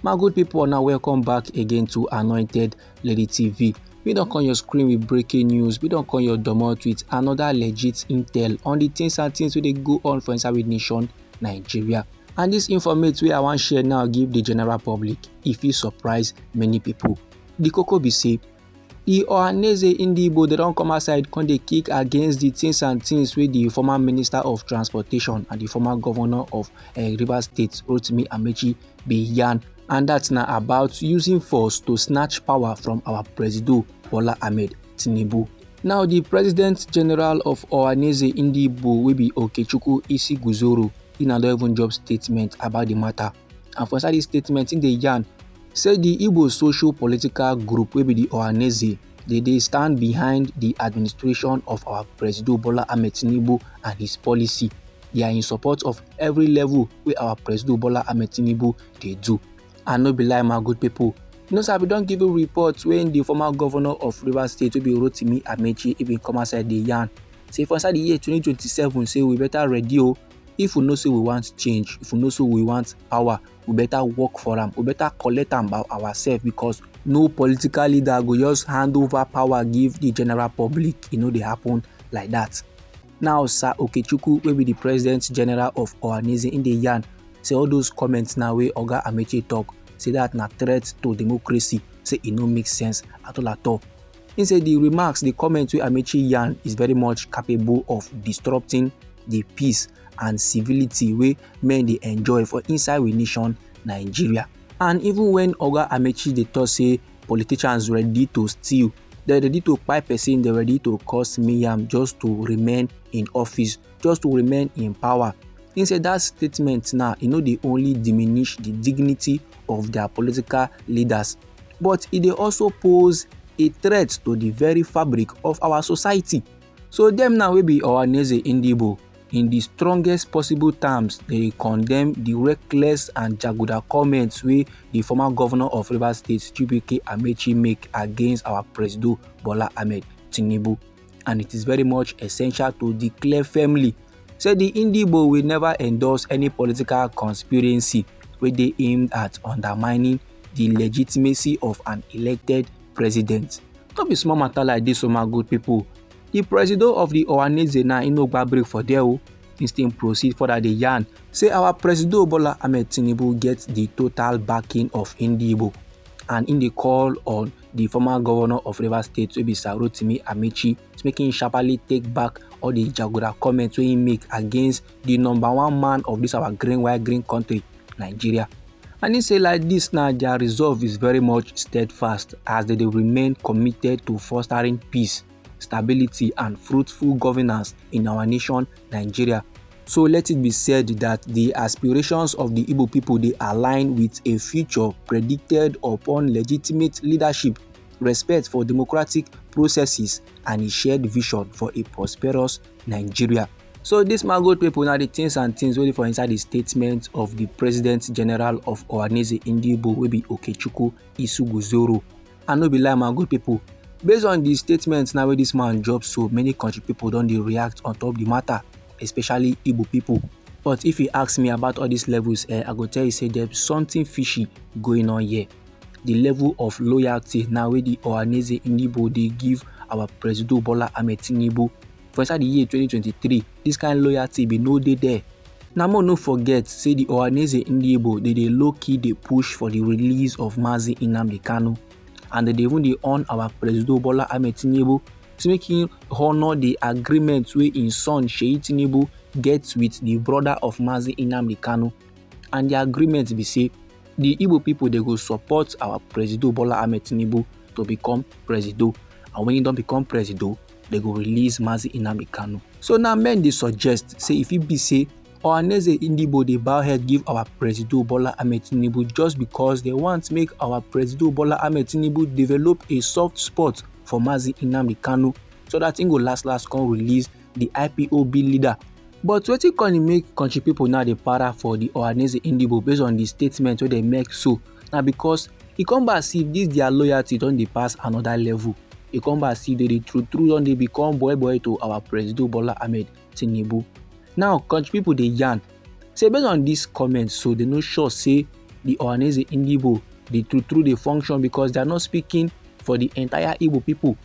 My good people, now welcome back again to Anointed Lady TV. We don't come your screen with breaking news. We don't come your domot with another legit intel on the things and things where they go on for inside with nation Nigeria. And this information I want share now give the general public if it surprise many people. The Koko be say the Ohaneze Igbo they don't come outside when they kick against the things and things with the former Minister of Transportation and the former Governor of Rivers State Rotimi Amechi be yarn. And that's now about using force to snatch power from our President Bola Ahmed Tinubu. Now, the President General of Ohaneze Igbo will be Okechukwu Isiguzoro in another even job statement about the matter. And for inside this statement in the yarn, said the Igbo social political group will be the Ohaneze. They stand behind the administration of our President Bola Ahmed Tinubu and his policy. They are in support of every level where our President Bola Ahmed Tinubu they do. And no be lie, my good people. You know, sir, we don't give you reports when the former governor of Rivers State will be Rotimi Amechi even come outside the yarn. Say for inside the year 2027, say we better ready. If we know say we want change, if we know say we want power, we better work for them. We better collect them by ourselves because no political leader go just hand over power give the general public. You know they happen like that. Now, Sir Okechukwu will be the President General of Ohaneze in the yarn. Say all those comments now where Oga Amechi talk, say that na threat to democracy, say it no make sense at all. He said the remarks, the comments where Amechi yarn is very much capable of disrupting the peace and civility where men they enjoy for inside we nation Nigeria. And even when Oga Amechi they talk say politicians ready to steal, they're ready to buy person, they're ready to cause mayhem just to remain in office, just to remain in power. He said that statement now, they only diminish the dignity of their political leaders, but it also pose a threat to the very fabric of our society. So them now will be Ohaneze Igbo. In the strongest possible terms, they condemn the reckless and jaguda comments where the former governor of Rivers State, Chibike Amechi, make against our President Bola Ahmed Tinubu. And it is very much essential to declare firmly, said the Igbo will never endorse any political conspiracy where they aimed at undermining the legitimacy of an elected president. Don't be small matter like this, so my good people. The president of the Ohaneze now in no break for there. Instead proceed further the yarn. Say our President Bola Ahmed Tinubu gets the total backing of Igbo. And in the call on the former governor of Rivers State, will be Sir Rotimi Amechi, is making sharply take back all the jaguda comments he make against the number one man of this our green white green country, Nigeria. And he say like this now, their resolve is very much steadfast as they remain committed to fostering peace, stability and fruitful governance in our nation, Nigeria. So let it be said that the aspirations of the Igbo people they align with a future predicted upon legitimate leadership, respect for democratic processes and a shared vision for a prosperous Nigeria. So this my good people now the things and things waiting for inside the statement of the President General of Ohaneze Igbo will be Okechukwu Isiguzoro. And no be lie my good people. Based on the statements now where this man drops, so many country people don't they react on top the matter, especially Igbo people. But if you ask me about all these levels, I go tell you say there's something fishy going on here. The level of loyalty now where the Ohaneze Igbo they give our President Bola Ahmed Tinubu for inside the year 2023, this kind of loyalty be no day there. Now more no forget, say the Ohaneze Igbo they low-key they push for the release of Nnamdi, and they even they on our President Bola Ahmed Tinubu to make him honor the agreement where in son Sheyi Tinubu gets with the brother of Nnamdi, and the agreement be say the Igbo people they go support our President Bola Ahmed Tinubu to become president, and when he don't become president, they go release Nnamdi. So now men they suggest say if it be say Ohaneze Igbo they bow head give our President Bola Ahmed Tinubu just because they want to make our President Bola Ahmed Tinubu develop a soft spot for Nnamdi, so that thing go last can release the IPOB leader. But what it can make country people now they para for the Ohaneze Igbo based on the statement where they make so now because it come back see if this their loyalty don't they pass another level. It come back see they true don't they become boy to our President Bola Ahmed Tinubu. Now country people they yarn say based on these comments, so they no sure say the Ohaneze Igbo, the true they function because they are not speaking for the entire Igbo people.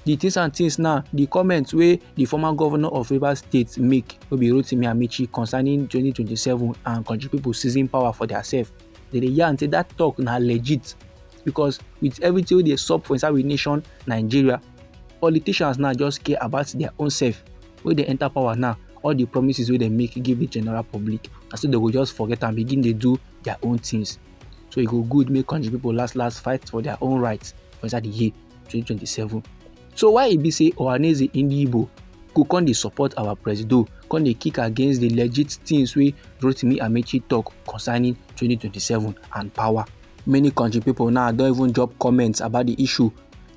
The things and things now, the comments where the former governor of Rivers State make will be Rotimi Amaechi concerning 2027 and country people seizing power for themselves. They yarn say that talk now legit because with everything they sub for inside with nation Nigeria, politicians now just care about their own self. When they enter power now, all the promises where they make give the general public, and so they will just forget and begin to do their own things. So it go good make country people last fight for their own rights for inside the year 2027. So why it be say Ohaneze Igbo go come dey support our president, come dey kick against the legit things wey Rotimi Amaechi talk concerning 2027 and power? Many country people now don't even drop comments about the issue.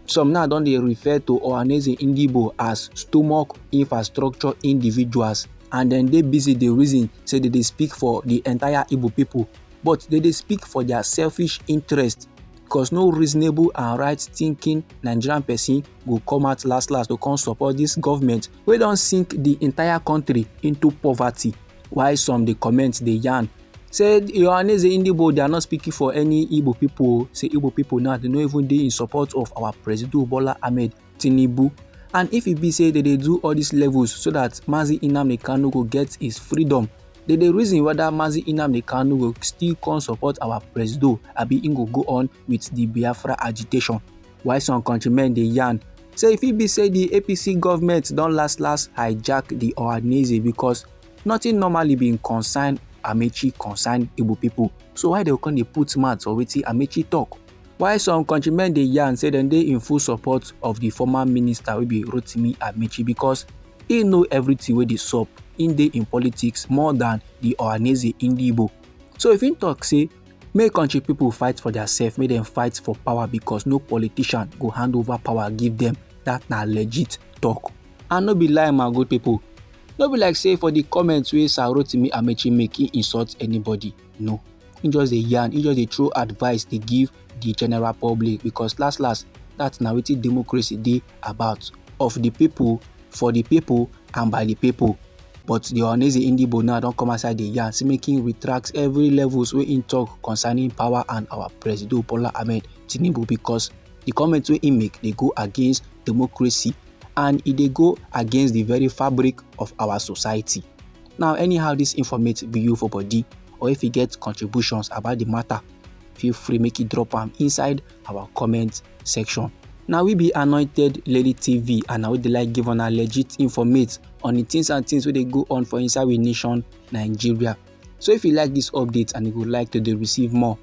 Some now don't they refer to Ohaneze Igbo as stomach infrastructure individuals, and then they busy the reason say that they speak for the entire Igbo people, but they speak for their selfish interest. Because no reasonable and right thinking Nigerian person will come out last to come support this government. We don't sink the entire country into poverty. Why some they comment they yarn said Ohaneze Igbo they are not speaking for any Igbo people. Say Igbo people now they not even dey in support of our President Bola Ahmed Tinubu. And if it be say that they do all these levels so that Mazi Nnamdi go get his freedom, the reason whether Mazi Nnamdi will still come support our president, abi he go on with the Biafra agitation. Why some countrymen they yarn say if it be say the APC government don't last hijack the Ohaneze because nothing normally being concerned Amaechi concern Igbo people. So why they come they put mouth or wetin Amaechi talk? Why some countrymen they yarn say then they in full support of the former minister will be Rotimi Amaechi because he know everything where they sup in politics more than the Ohaneze Igbo. So if he talk say make country people fight for themselves, make them fight for power because no politician go hand over power give them, that na legit talk. And no be lie my good people. No be like say for the comments where Sir Rotimi Amaechi make he insult anybody. No. He just a yarn, he just a true advice they give the general public because last that's now wetin democracy dey about, of the people, for the people and by the people. But the Ohaneze Igbo now don't come outside the yarn, see making retracts every levels where in talk concerning power and our president Bola Ahmed Tinubu because the comments where he make they go against democracy and they go against the very fabric of our society. Now anyhow this informate be you for body, or if you get contributions about the matter, feel free make it drop them inside our comment section. Now we be Anointed Lady TV and now we like give on a legit informate on the things and things where they go on for inside with nation Nigeria. So if you like this update and you would like to receive more,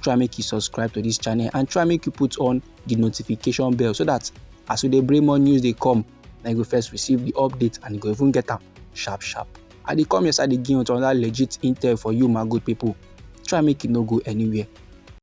try make you subscribe to this channel and try make you put on the notification bell so that as they bring more news they come, then you go first receive the update and you go even get them sharp. And they come inside the game to another legit intel for you my good people. Try make it no go anywhere.